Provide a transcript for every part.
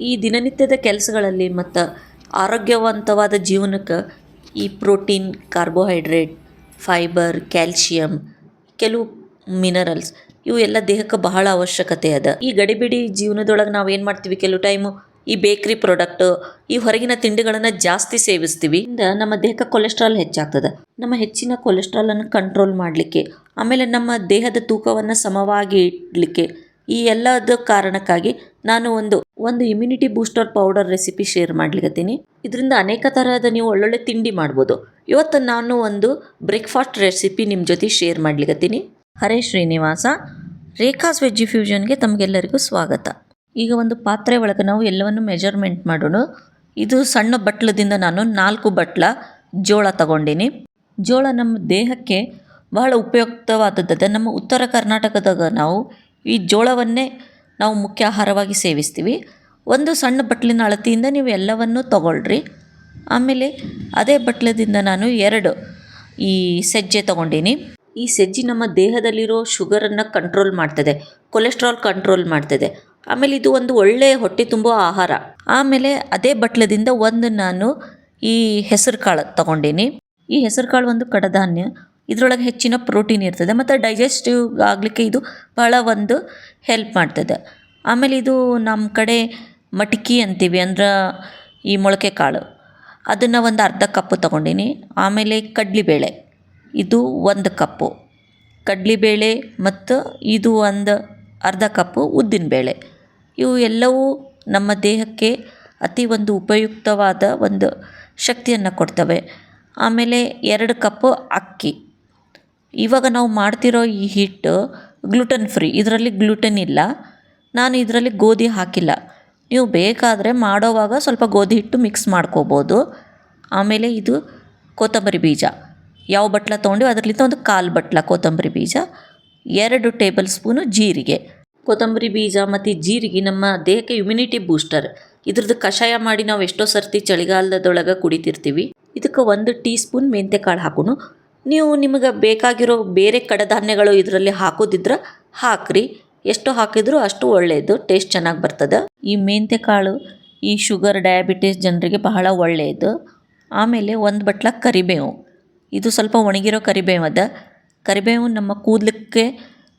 ಈ ದಿನನಿತ್ಯದ ಕೆಲಸಗಳಲ್ಲಿ ಮತ್ತು ಆರೋಗ್ಯವಂತವಾದ ಜೀವನಕ್ಕೆ ಈ ಪ್ರೋಟೀನ್, ಕಾರ್ಬೋಹೈಡ್ರೇಟ್, ಫೈಬರ್, ಕ್ಯಾಲ್ಶಿಯಂ, ಕೆಲವು ಮಿನರಲ್ಸ್ ಇವು ಎಲ್ಲ ದೇಹಕ್ಕೆ ಬಹಳ ಅವಶ್ಯಕತೆ ಅದ. ಈ ಗಡಿಬಿಡಿ ಜೀವನದೊಳಗೆ ನಾವು ಏನು ಮಾಡ್ತೀವಿ, ಕೆಲವು ಟೈಮು ಈ ಬೇಕ್ರಿ ಪ್ರಾಡಕ್ಟ್, ಈ ಹೊರಗಿನ ತಿಂಡಿಗಳನ್ನು ಜಾಸ್ತಿ ಸೇವಿಸ್ತೀವಿ. ಇಂದ ನಮ್ಮ ದೇಹಕ್ಕೆ ಕೊಲೆಸ್ಟ್ರಾಲ್ ಹೆಚ್ಚಾಗ್ತದೆ. ನಮ್ಮ ಹೆಚ್ಚಿನ ಕೊಲೆಸ್ಟ್ರಾಲನ್ನು ಕಂಟ್ರೋಲ್ ಮಾಡಲಿಕ್ಕೆ, ಆಮೇಲೆ ನಮ್ಮ ದೇಹದ ತೂಕವನ್ನು ಸಮವಾಗಿ ಇಡಲಿಕ್ಕೆ, ಈ ಎಲ್ಲದ ಕಾರಣಕ್ಕಾಗಿ ನಾನು ಒಂದು immunity booster powder recipe share ಮಾಡ್ಲಿಕತ್ತೀನಿ. ಇದರಿಂದ ಅನೇಕ ತರಹದ ನೀವು ಒಳ್ಳೊಳ್ಳೆ ತಿಂಡಿ ಮಾಡ್ಬೋದು. ಇವತ್ತು ನಾನು ಒಂದು ಬ್ರೇಕ್ಫಾಸ್ಟ್ ರೆಸಿಪಿ ನಿಮ್ಮ ಜೊತೆ ಶೇರ್ ಮಾಡ್ಲಿಕತ್ತೀನಿ. ಹರೇ ಶ್ರೀನಿವಾಸ, ರೇಖಾಸ್ ವೆಜ್ಜಿ ಫ್ಯೂಷನ್ಗೆ ತಮಗೆಲ್ಲರಿಗೂ ಸ್ವಾಗತ. ಈಗ ಒಂದು ಪಾತ್ರೆ ಒಳಗೆ ನಾವು ಎಲ್ಲವನ್ನು ಮೆಜರ್ಮೆಂಟ್ ಮಾಡೋಣ. ಇದು ಸಣ್ಣ ಬಟ್ಲದಿಂದ ನಾನು 4 ಬಟ್ಲ ಜೋಳ ತಗೊಂಡಿನಿ. ಜೋಳ ನಮ್ಮ ದೇಹಕ್ಕೆ ಬಹಳ ಉಪಯುಕ್ತವಾದದ್ದು. ನಮ್ಮ ಉತ್ತರ ಕರ್ನಾಟಕದಾಗ ನಾವು ಈ ಜೋಳವನ್ನೇ ನಾವು ಮುಖ್ಯ ಆಹಾರವಾಗಿ ಸೇವಿಸ್ತೀವಿ. ಒಂದು ಸಣ್ಣ ಬಟ್ಲಿನ ಅಳತೆಯಿಂದ ನೀವು ಎಲ್ಲವನ್ನೂ ತಗೊಳ್ರಿ. ಆಮೇಲೆ ಅದೇ ಬಟ್ಲದಿಂದ ನಾನು 2 ಈ ಸಜ್ಜೆ ತಗೊಂಡಿನಿ. ಈ ಸಜ್ಜಿ ನಮ್ಮ ದೇಹದಲ್ಲಿರೋ ಶುಗರನ್ನು ಕಂಟ್ರೋಲ್ ಮಾಡ್ತದೆ, ಕೊಲೆಸ್ಟ್ರಾಲ್ ಕಂಟ್ರೋಲ್ ಮಾಡ್ತದೆ. ಆಮೇಲೆ ಇದು ಒಂದು ಒಳ್ಳೆಯ ಹೊಟ್ಟೆ ತುಂಬುವ ಆಹಾರ. ಆಮೇಲೆ ಅದೇ ಬಟ್ಲದಿಂದ ನಾನು ಈ ಹೆಸರು ಕಾಳು ತಗೊಂಡಿನಿ. ಈ ಹೆಸರು ಕಾಳು ಒಂದು ಕಡಧಾನ್ಯ. ಇದರೊಳಗೆ ಹೆಚ್ಚಿನ ಪ್ರೋಟೀನ್ ಇರ್ತದೆ ಮತ್ತು ಡೈಜೆಸ್ಟಿವ್ ಆಗಲಿಕ್ಕೆ ಇದು ಬಹಳ ಒಂದು ಹೆಲ್ಪ್ ಮಾಡ್ತದೆ. ಆಮೇಲೆ ಇದು ನಮ್ಮ ಕಡೆ ಮಟಕಿ ಅಂತೀವಿ, ಅಂದ್ರೆ ಈ ಮೊಳಕೆ ಕಾಳು, ಅದನ್ನು ಒಂದು ಅರ್ಧ ಕಪ್ಪು ತಗೊಂಡಿನಿ. ಆಮೇಲೆ ಕಡಲೆಬೇಳೆ, ಇದು 1 ಕಪ್ಪು ಕಡಲೆಬೇಳೆ ಮತ್ತು ಇದು ಒಂದು ಅರ್ಧ ಕಪ್ಪು ಉದ್ದಿನಬೇಳೆ. ಇವು ಎಲ್ಲವೂ ನಮ್ಮ ದೇಹಕ್ಕೆ ಅತಿ ಒಂದು ಉಪಯುಕ್ತವಾದ ಒಂದು ಶಕ್ತಿಯನ್ನು ಕೊಡ್ತವೆ. ಆಮೇಲೆ 2 ಕಪ್ಪು ಅಕ್ಕಿ. ಇವಾಗ ನಾವು ಮಾಡ್ತಿರೋ ಈ ಹಿಟ್ಟು ಗ್ಲುಟನ್ ಫ್ರೀ, ಇದರಲ್ಲಿ ಗ್ಲುಟನ್ ಇಲ್ಲ. ನಾನು ಇದರಲ್ಲಿ ಗೋಧಿ ಹಾಕಿಲ್ಲ. ನೀವು ಬೇಕಾದರೆ ಮಾಡೋವಾಗ ಸ್ವಲ್ಪ ಗೋಧಿ ಹಿಟ್ಟು ಮಿಕ್ಸ್ ಮಾಡ್ಕೋಬೋದು. ಆಮೇಲೆ ಇದು ಕೊತ್ತಂಬರಿ ಬೀಜ, ಯಾವ ಬಟ್ಲ ತೊಗೊಂಡು ಅದರಲ್ಲಿಂದ ಒಂದು 1/4 ಬಟ್ಲ ಕೊತ್ತಂಬರಿ ಬೀಜ, 2 ಟೇಬಲ್ ಸ್ಪೂನು ಜೀರಿಗೆ. ಕೊತ್ತಂಬರಿ ಬೀಜ ಮತ್ತು ಜೀರಿಗೆ ನಮ್ಮ ದೇಹಕ್ಕೆ ಇಮ್ಯುನಿಟಿ ಬೂಸ್ಟರ್. ಇದ್ರದ್ದು ಕಷಾಯ ಮಾಡಿ ನಾವು ಎಷ್ಟೋ ಸರ್ತಿ ಚಳಿಗಾಲದೊಳಗೆ ಕುಡಿತಿರ್ತೀವಿ. ಇದಕ್ಕೆ 1 ಟೀ ಸ್ಪೂನ್ ಮೆಂತ್ಯ ಕಾಳು ಹಾಕೋಣ. ನೀವು ನಿಮಗೆ ಬೇಕಾಗಿರೋ ಬೇರೆ ಕಡಧಾನ್ಯಗಳು ಇದರಲ್ಲಿ ಹಾಕೋದಿದ್ರೆ ಹಾಕ್ರಿ. ಎಷ್ಟು ಹಾಕಿದ್ರೂ ಅಷ್ಟು ಒಳ್ಳೆಯದು, ಟೇಸ್ಟ್ ಚೆನ್ನಾಗಿ ಬರ್ತದೆ. ಈ ಮೆಂತ್ಯ ಕಾಳು ಈ ಶುಗರ್, ಡಯಾಬಿಟಿಸ್ ಜನರಿಗೆ ಬಹಳ ಒಳ್ಳೆಯದು. ಆಮೇಲೆ 1 ಬಟ್ಲ ಕರಿಬೇವು. ಇದು ಸ್ವಲ್ಪ ಒಣಗಿರೋ ಕರಿಬೇವು ಅದ. ಕರಿಬೇವು ನಮ್ಮ ಕೂದಲಕ್ಕೆ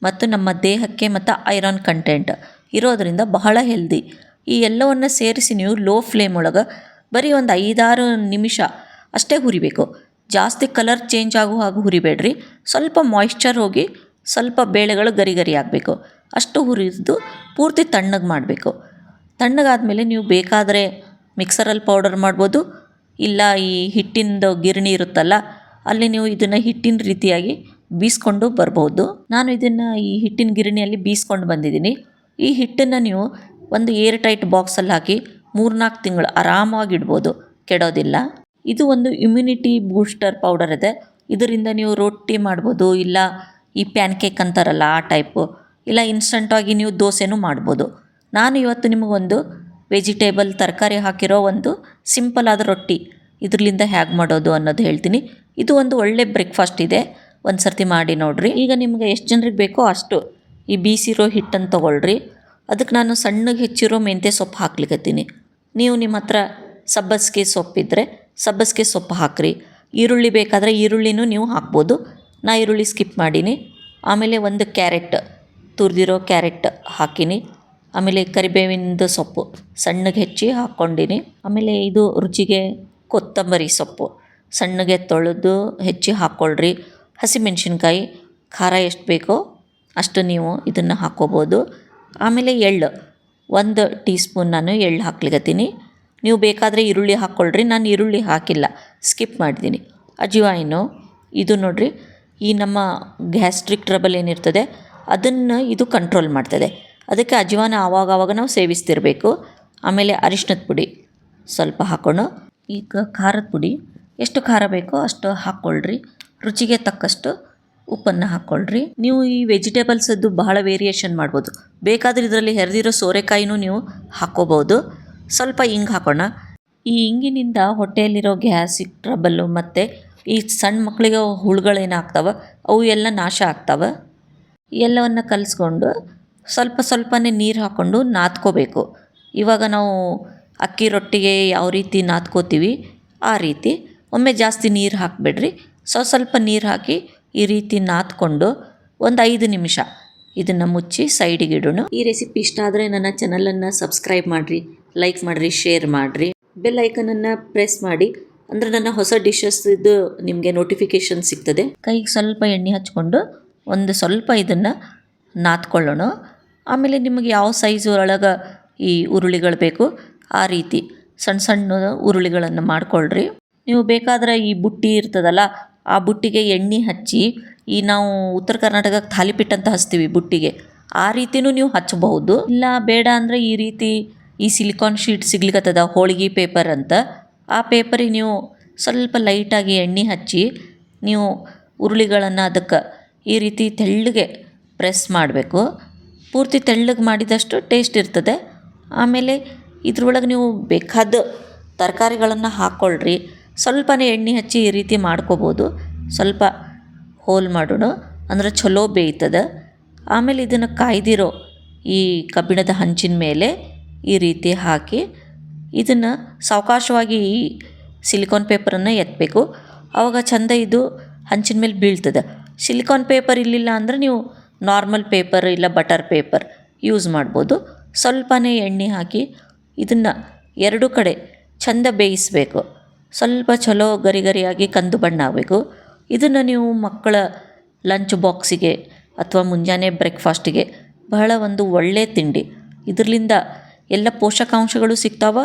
ಮತ್ತು ನಮ್ಮ ದೇಹಕ್ಕೆ ಮತ್ತು ಐರನ್ ಕಂಟೆಂಟ್ ಇರೋದರಿಂದ ಬಹಳ ಹೆಲ್ದಿ. ಈ ಎಲ್ಲವನ್ನು ಸೇರಿಸಿ ನೀವು ಲೋ ಫ್ಲೇಮ್ ಒಳಗೆ ಬರೀ ಒಂದು 5-6 ನಿಮಿಷ ಅಷ್ಟೇ ಹುರಿಬೇಕು. ಜಾಸ್ತಿ ಕಲರ್ ಚೇಂಜ್ ಆಗೋ ಹಾಗೆ ಹುರಿಬೇಡ್ರಿ. ಸ್ವಲ್ಪ ಮಾಯಿಶ್ಚರ್ ಹೋಗಿ ಸ್ವಲ್ಪ ಬೇಳೆಗಳು ಗರಿ ಗರಿ ಆಗಬೇಕು, ಅಷ್ಟು ಹುರಿದು ಪೂರ್ತಿ ತಣ್ಣಗೆ ಮಾಡಬೇಕು. ತಣ್ಣಗಾದಮೇಲೆ ನೀವು ಬೇಕಾದರೆ ಮಿಕ್ಸರಲ್ಲಿ ಪೌಡರ್ ಮಾಡ್ಬೋದು, ಇಲ್ಲ ಈ ಹಿಟ್ಟಿಂದು ಗಿರಣಿ ಇರುತ್ತಲ್ಲ ಅಲ್ಲಿ ನೀವು ಇದನ್ನು ಹಿಟ್ಟಿನ ರೀತಿಯಾಗಿ ಬೀಸ್ಕೊಂಡು ಬರ್ಬೋದು. ನಾನು ಇದನ್ನು ಈ ಹಿಟ್ಟಿನ ಗಿರಣಿಯಲ್ಲಿ ಬೀಸ್ಕೊಂಡು ಬಂದಿದ್ದೀನಿ. ಈ ಹಿಟ್ಟನ್ನು ನೀವು ಒಂದು ಏರ್ ಟೈಟ್ ಬಾಕ್ಸಲ್ಲಿ ಹಾಕಿ 3-4 ತಿಂಗಳು ಆರಾಮಾಗಿ ಇಡ್ಬೋದು, ಕೆಡೋದಿಲ್ಲ. ಇದು ಒಂದು ಇಮ್ಯುನಿಟಿ ಬೂಸ್ಟರ್ ಪೌಡರ್ ಇದೆ. ಇದರಿಂದ ನೀವು ರೊಟ್ಟಿ ಮಾಡ್ಬೋದು, ಇಲ್ಲ ಈ ಪ್ಯಾನ್ ಕೇಕ್ ಅಂತಾರಲ್ಲ ಆ ಟೈಪು, ಇಲ್ಲ ಇನ್ಸ್ಟಂಟಾಗಿ ನೀವು ದೋಸೆನೂ ಮಾಡ್ಬೋದು. ನಾನು ಇವತ್ತು ನಿಮಗೊಂದು ವೆಜಿಟೇಬಲ್ ತರಕಾರಿ ಹಾಕಿರೋ ಒಂದು ಸಿಂಪಲ್ ಆದ ರೊಟ್ಟಿ ಇದರಿಂದ ಹೇಗೆ ಮಾಡೋದು ಅನ್ನೋದು ಹೇಳ್ತೀನಿ. ಇದು ಒಂದು ಒಳ್ಳೆ ಬ್ರೇಕ್ಫಾಸ್ಟ್ ಇದೆ, ಒಂದು ಸರ್ತಿ ಮಾಡಿ ನೋಡಿರಿ. ಈಗ ನಿಮಗೆ ಎಷ್ಟು ಜನರಿಗೆ ಬೇಕೋ ಅಷ್ಟು ಈ ಬೀಸಿರೋ ಹಿಟ್ಟನ್ನು ತೊಗೊಳ್ರಿ. ಅದಕ್ಕೆ ನಾನು ಸಣ್ಣಗೆ ಹೆಚ್ಚಿರೋ ಮೆಂತ್ಯ ಸೊಪ್ಪು ಹಾಕ್ಲಿಕ್ಕತ್ತೀನಿ. ನೀವು ನಿಮ್ಮ ಹತ್ರ ಸಬ್ಬಸಿಗೆ ಸೊಪ್ಪಿದ್ದರೆ ಸಬ್ಬಸಿಗೆ ಸೊಪ್ಪು ಹಾಕಿರಿ. ಈರುಳ್ಳಿ ಬೇಕಾದರೆ ಈರುಳ್ಳಿನೂ ನೀವು ಹಾಕ್ಬೋದು. ನಾ ಈರುಳ್ಳಿ ಸ್ಕಿಪ್ ಮಾಡೀನಿ. ಆಮೇಲೆ 1 ಕ್ಯಾರೆಟ್, ತುರಿದಿರೋ ಕ್ಯಾರೆಟ್ ಹಾಕಿನಿ. ಆಮೇಲೆ ಕರಿಬೇವಿನ ಸೊಪ್ಪು ಸಣ್ಣಗೆ ಹೆಚ್ಚಿ ಹಾಕ್ಕೊಂಡಿನಿ. ಆಮೇಲೆ ಇದು ರುಚಿಗೆ ಕೊತ್ತಂಬರಿ ಸೊಪ್ಪು ಸಣ್ಣಗೆ ತೊಳೆದು ಹೆಚ್ಚಿ ಹಾಕ್ಕೊಳ್ರಿ. ಹಸಿಮೆಣ್ಸಿನ್ಕಾಯಿ ಖಾರ ಎಷ್ಟು ಬೇಕೋ ಅಷ್ಟು ನೀವು ಇದನ್ನು ಹಾಕ್ಕೋಬೋದು. ಆಮೇಲೆ ಎಳ್ಳು 1 ಟೀ ಸ್ಪೂನ್ ನಾನು ಎಳ್ಳು ಹಾಕ್ಲಿಕತ್ತೀನಿ. ನೀವು ಬೇಕಾದರೆ ಈರುಳ್ಳಿ ಹಾಕ್ಕೊಳ್ರಿ, ನಾನು ಈರುಳ್ಳಿ ಹಾಕಿಲ್ಲ, ಸ್ಕಿಪ್ ಮಾಡಿದ್ದೀನಿ. ಅಜ್ವಾಯಿನು, ಇದು ನೋಡಿರಿ, ಈ ನಮ್ಮ ಗ್ಯಾಸ್ಟ್ರಿಕ್ ಟ್ರಬಲ್ ಏನಿರ್ತದೆ ಅದನ್ನು ಇದು ಕಂಟ್ರೋಲ್ ಮಾಡ್ತದೆ. ಅದಕ್ಕೆ ಅಜ್ವಾನ ಆವಾಗವಾಗ ನಾವು ಸೇವಿಸ್ತಿರಬೇಕು. ಆಮೇಲೆ ಅರಿಶಿಣದ ಪುಡಿ ಸ್ವಲ್ಪ ಹಾಕೋಣ. ಈಗ ಖಾರದ ಪುಡಿ ಎಷ್ಟು ಖಾರ ಬೇಕೋ ಅಷ್ಟು ಹಾಕ್ಕೊಳ್ರಿ. ರುಚಿಗೆ ತಕ್ಕಷ್ಟು ಉಪ್ಪನ್ನು ಹಾಕ್ಕೊಳ್ರಿ. ನೀವು ಈ ವೆಜಿಟೇಬಲ್ಸದ್ದು ಬಹಳ ವೇರಿಯೇಷನ್ ಮಾಡ್ಬೋದು. ಬೇಕಾದರೆ ಇದರಲ್ಲಿ ಹೆರಿದಿರೋ ಸೋರೆಕಾಯಿನೂ ನೀವು ಹಾಕ್ಕೋಬೋದು. ಸ್ವಲ್ಪ ಹಿಂಗೆ ಹಾಕೋಣ. ಈ ಹಿಂಗಿನಿಂದ ಹೊಟ್ಟೆಯಲ್ಲಿರೋ ಗ್ಯಾಸ್ಟ್ರಿಕ್ ಟ್ರಬಲ್ಲು ಮತ್ತು ಈ ಸಣ್ಣ ಮಕ್ಕಳಿಗೆ ಹುಳುಗಳೇನಾಗ್ತವೆ ಅವು ಎಲ್ಲ ನಾಶ ಆಗ್ತವೆ. ಎಲ್ಲವನ್ನು ಕಲಿಸ್ಕೊಂಡು ಸ್ವಲ್ಪ ಸ್ವಲ್ಪನೇ ನೀರು ಹಾಕ್ಕೊಂಡು ನಾದ್ಕೋಬೇಕು. ಇವಾಗ ನಾವು ಅಕ್ಕಿ ರೊಟ್ಟಿಗೆ ಯಾವ ರೀತಿ ನಾದ್ಕೋತೀವಿ ಆ ರೀತಿ ಒಮ್ಮೆ ಜಾಸ್ತಿ ನೀರು ಹಾಕಬೇಡ್ರಿ. ಸ್ವಲ್ಪ ನೀರು ಹಾಕಿ ಈ ರೀತಿ ನಾದ್ಕೊಂಡು ಒಂದು 5 ನಿಮಿಷ ಇದನ್ನು ಮುಚ್ಚಿ ಸೈಡಿಗೆ ಇಡೋಣ. ಈ ರೆಸಿಪಿ ಇಷ್ಟ ಆದರೆ ನನ್ನ ಚಾನಲನ್ನು ಸಬ್ಸ್ಕ್ರೈಬ್ ಮಾಡಿರಿ, ಲೈಕ್ ಮಾಡಿರಿ, ಶೇರ್ ಮಾಡಿರಿ, ಬೆಲ್ ಐಕನನ್ನು ಪ್ರೆಸ್ ಮಾಡಿ. ಅಂದರೆ ನನ್ನ ಹೊಸ ಡಿಶಸ್ ಇದು ನಿಮಗೆ ನೋಟಿಫಿಕೇಷನ್ ಸಿಗ್ತದೆ. ಕೈಗೆ ಸ್ವಲ್ಪ ಎಣ್ಣೆ ಹಚ್ಕೊಂಡು ಒಂದು ಸ್ವಲ್ಪ ಇದನ್ನು ನಾದ್ಕೊಳ್ಳೋಣ. ಆಮೇಲೆ ನಿಮಗೆ ಯಾವ ಸೈಜ್ ಒಳಗೆ ಈ ಉರುಳಿಗಳು ಬೇಕು ಆ ರೀತಿ ಸಣ್ಣ ಸಣ್ಣ ಉರುಳಿಗಳನ್ನು ಮಾಡ್ಕೊಳ್ರಿ. ನೀವು ಬೇಕಾದ್ರೆ ಈ ಬುಟ್ಟಿ ಇರ್ತದಲ್ಲ ಆ ಬುಟ್ಟಿಗೆ ಎಣ್ಣೆ ಹಚ್ಚಿ ಈ ನಾವು ಉತ್ತರ ಕರ್ನಾಟಕಕ್ಕೆ ಥಾಲಿಪೀಠ ಅಂತ ಹಚ್ತೀವಿ ಬುಟ್ಟಿಗೆ, ಆ ರೀತಿಯೂ ನೀವು ಹಚ್ಚಬಹುದು. ಇಲ್ಲ ಬೇಡ ಅಂದರೆ ಈ ರೀತಿ ಈ ಸಿಲಿಕಾನ್ ಶೀಟ್ ಸಿಗ್ಲಿಕ್ಕತ್ತದ ಹೋಳಿಗೆ ಪೇಪರ್ ಅಂತ, ಆ ಪೇಪರಿಗೆ ನೀವು ಸ್ವಲ್ಪ ಲೈಟಾಗಿ ಎಣ್ಣೆ ಹಚ್ಚಿ ನೀವು ಉರುಳಿಗಳನ್ನು ಅದಕ್ಕೆ ಈ ರೀತಿ ತೆಳ್ಳಗೆ ಪ್ರೆಸ್ ಮಾಡಬೇಕು. ಪೂರ್ತಿ ತೆಳ್ಳಗೆ ಮಾಡಿದಷ್ಟು ಟೇಸ್ಟ್ ಇರ್ತದೆ. ಆಮೇಲೆ ಇದ್ರೊಳಗೆ ನೀವು ಬೇಕಾದ ತರಕಾರಿಗಳನ್ನು ಹಾಕ್ಕೊಳ್ರಿ. ಸ್ವಲ್ಪನೇ ಎಣ್ಣೆ ಹಚ್ಚಿ ಈ ರೀತಿ ಮಾಡ್ಕೋಬೋದು. ಸ್ವಲ್ಪ ಹೋಲ್ ಮಾಡೋಣ ಅಂದ್ರೆ ಚಲೋ ಬೇಯ್ತದೆ. ಆಮೇಲೆ ಇದನ್ನು ಕಾಯ್ದಿರೋ ಈ ಕಬ್ಬಿಣದ ಹಂಚಿನ ಮೇಲೆ ಈ ರೀತಿ ಹಾಕಿ ಇದನ್ನು ಸಾವಕಾಶವಾಗಿ ಈ ಸಿಲಿಕಾನ್ ಪೇಪರನ್ನು ಎತ್ತಬೇಕು. ಆವಾಗ ಚಂದ ಇದು ಹಂಚಿನ ಮೇಲೆ ಬೀಳ್ತದೆ. ಸಿಲಿಕಾನ್ ಪೇಪರ್ ಇರಲಿಲ್ಲ ಅಂದರೆ ನೀವು ನಾರ್ಮಲ್ ಪೇಪರ್ ಇಲ್ಲ ಬಟರ್ ಪೇಪರ್ ಯೂಸ್ ಮಾಡ್ಬೋದು. ಸ್ವಲ್ಪನೇ ಎಣ್ಣೆ ಹಾಕಿ ಇದನ್ನು ಎರಡು ಕಡೆ ಚಂದ ಬೇಯಿಸಬೇಕು. ಸ್ವಲ್ಪ ಚಲೋ ಗರಿ ಗರಿಯಾಗಿ ಕಂದು ಬಣ್ಣ ಆಗಬೇಕು. ಇದನ್ನು ನೀವು ಮಕ್ಕಳ ಲಂಚ್ ಬಾಕ್ಸಿಗೆ ಅಥವಾ ಮುಂಜಾನೆ ಬ್ರೇಕ್ಫಾಸ್ಟಿಗೆ ಬಹಳ ಒಂದು ಒಳ್ಳೆಯ ತಿಂಡಿ. ಇದರಿಂದ ಎಲ್ಲ ಪೋಷಕಾಂಶಗಳು ಸಿಗ್ತಾವ,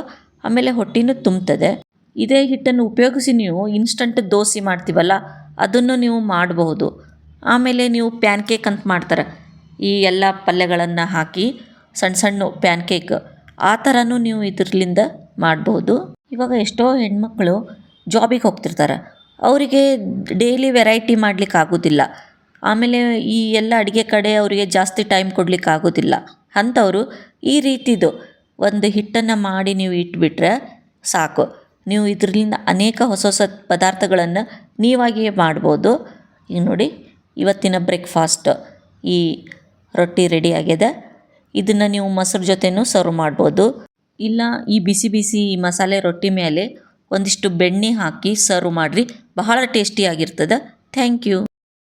ಆಮೇಲೆ ಹೊಟ್ಟೆನೂ ತುಂಬ್ತದೆ. ಇದೇ ಹಿಟ್ಟನ್ನು ಉಪಯೋಗಿಸಿ ನೀವು ಇನ್ಸ್ಟಂಟ್ ದೋಸೆ ಮಾಡ್ತೀವಲ್ಲ ಅದನ್ನು ನೀವು ಮಾಡಬಹುದು. ಆಮೇಲೆ ನೀವು ಪ್ಯಾನ್ ಕೇಕ್ ಅಂತ ಮಾಡ್ತಾರೆ, ಈ ಎಲ್ಲ ಪಲ್ಯಗಳನ್ನು ಹಾಕಿ ಸಣ್ಣ ಸಣ್ಣ ಪ್ಯಾನ್ ಕೇಕ್ ಆ ಥರನೂ ನೀವು ಇದರಿಂದ ಮಾಡ್ಬೋದು. ಇವಾಗ ಎಷ್ಟೋ ಹೆಣ್ಮಕ್ಳು ಜಾಬಿಗೆ ಹೋಗ್ತಿರ್ತಾರೆ, ಅವರಿಗೆ ಡೈಲಿ ವೆರೈಟಿ ಮಾಡಲಿಕ್ಕೆ ಆಗೋದಿಲ್ಲ. ಆಮೇಲೆ ಈ ಎಲ್ಲ ಅಡುಗೆ ಕಡೆ ಅವರಿಗೆ ಜಾಸ್ತಿ ಟೈಮ್ ಕೊಡಲಿಕ್ಕೆ ಆಗೋದಿಲ್ಲ. ಅಂಥವರು ಈ ರೀತಿದು ಒಂದು ಹಿಟ್ಟನ್ನು ಮಾಡಿ ನೀವು ಇಟ್ಬಿಟ್ರೆ ಸಾಕು. ನೀವು ಇದರಿಂದ ಅನೇಕ ಹೊಸ ಹೊಸ ಪದಾರ್ಥಗಳನ್ನು ನೀವಾಗಿಯೇ ಮಾಡ್ಬೋದು. ಈಗ ನೋಡಿ ಇವತ್ತಿನ ಬ್ರೇಕ್ಫಾಸ್ಟ್ ಈ ರೊಟ್ಟಿ ರೆಡಿ ಆಗಿದೆ. ಇದನ್ನು ನೀವು ಮೊಸರು ಜೊತೆನೂ ಸರ್ವ್ ಮಾಡ್ಬೋದು. ಇಲ್ಲ ಈ ಬಿಸಿ ಬಿಸಿ ಮಸಾಲೆ ರೊಟ್ಟಿ ಮೇಲೆ ಒಂದಿಷ್ಟು ಬೆಣ್ಣೆ ಹಾಕಿ ಸರ್ವ್ ಮಾಡಿರಿ, ಬಹಳ ಟೇಸ್ಟಿಯಾಗಿರ್ತದೆ. Thank you.